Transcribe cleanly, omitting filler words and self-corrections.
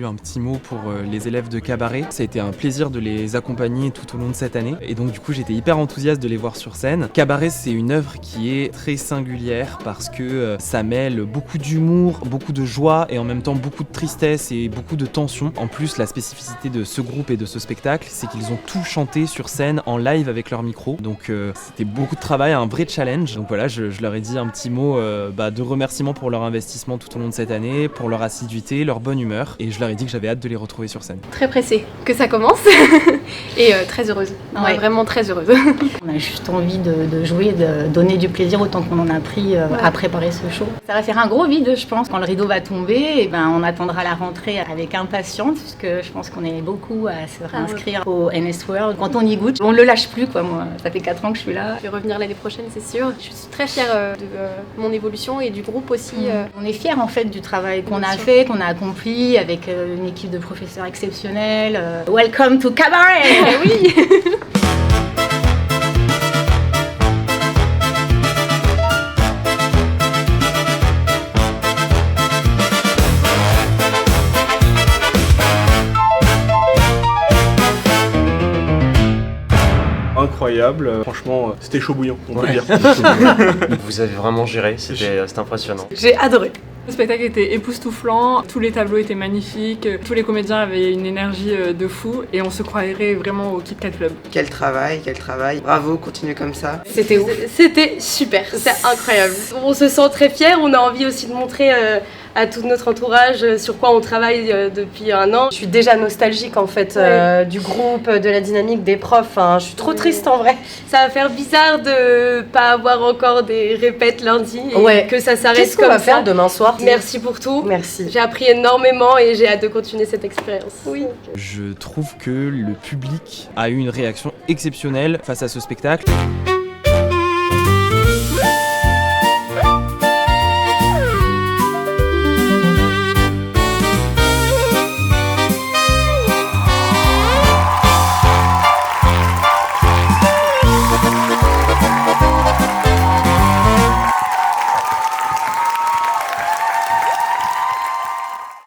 eu un petit mot pour les élèves de Cabaret. Ça a été un plaisir de les accompagner tout au long de cette année. Et donc du coup j'étais hyper enthousiaste de les voir sur scène. Cabaret, c'est une œuvre qui est très singulière parce que ça mêle beaucoup d'humour, beaucoup de joie et en même temps beaucoup de tristesse et beaucoup de tension. En plus, la spécificité de ce groupe et de ce spectacle, c'est qu'ils ont tout chanté sur scène en live avec leur micro. Donc c'était beaucoup de travail, un vrai challenge. Donc voilà, je leur ai dit un petit mot de remerciement pour leur investissement tout au long de cette année, pour leur assiduité, leur bonne humeur. Et je leur ai dit que j'avais hâte de les retrouver sur scène. Très pressée que ça commence et très heureuse. Ouais, vraiment très heureuse. On a juste envie de jouer, de donner du plaisir autant qu'on en a pris à préparer ce show. Ça va faire un gros vide, je pense. Quand le rideau va tomber, et on attendra la rentrée avec impatience, puisque je pense qu'on est beaucoup à se réinscrire au NS World. Quand on y goûte, on ne le lâche plus, quoi. Moi, ça fait 4 ans que je suis là. Je vais revenir l'année prochaine, c'est sûr. Je suis très fière de mon évolution et du groupe aussi. On est fiers en fait du travail qu'on a fait, qu'on a accompli avec une équipe de professeurs exceptionnels. Welcome to Cabaret. Oui. Incroyable, franchement c'était chaud bouillant, on peut dire. Vous avez vraiment géré, c'était impressionnant. J'ai adoré. Le spectacle était époustouflant, tous les tableaux étaient magnifiques, tous les comédiens avaient une énergie de fou et on se croirait vraiment au Kit Kat Club. Quel travail, bravo, continuez comme ça. C'était ouf. C'était super, c'était incroyable. On se sent très fiers, on a envie aussi de montrer à tout notre entourage sur quoi on travaille depuis 1 an. Je suis déjà nostalgique en fait du groupe, de la dynamique des profs. Je suis trop triste en vrai. Ça va faire bizarre de pas avoir encore des répètes lundi et que ça s'arrête. Qu'est-ce qu'on va faire demain soir? Merci pour tout. Merci. J'ai appris énormément et j'ai hâte de continuer cette expérience. Oui. Je trouve que le public a eu une réaction exceptionnelle face à ce spectacle.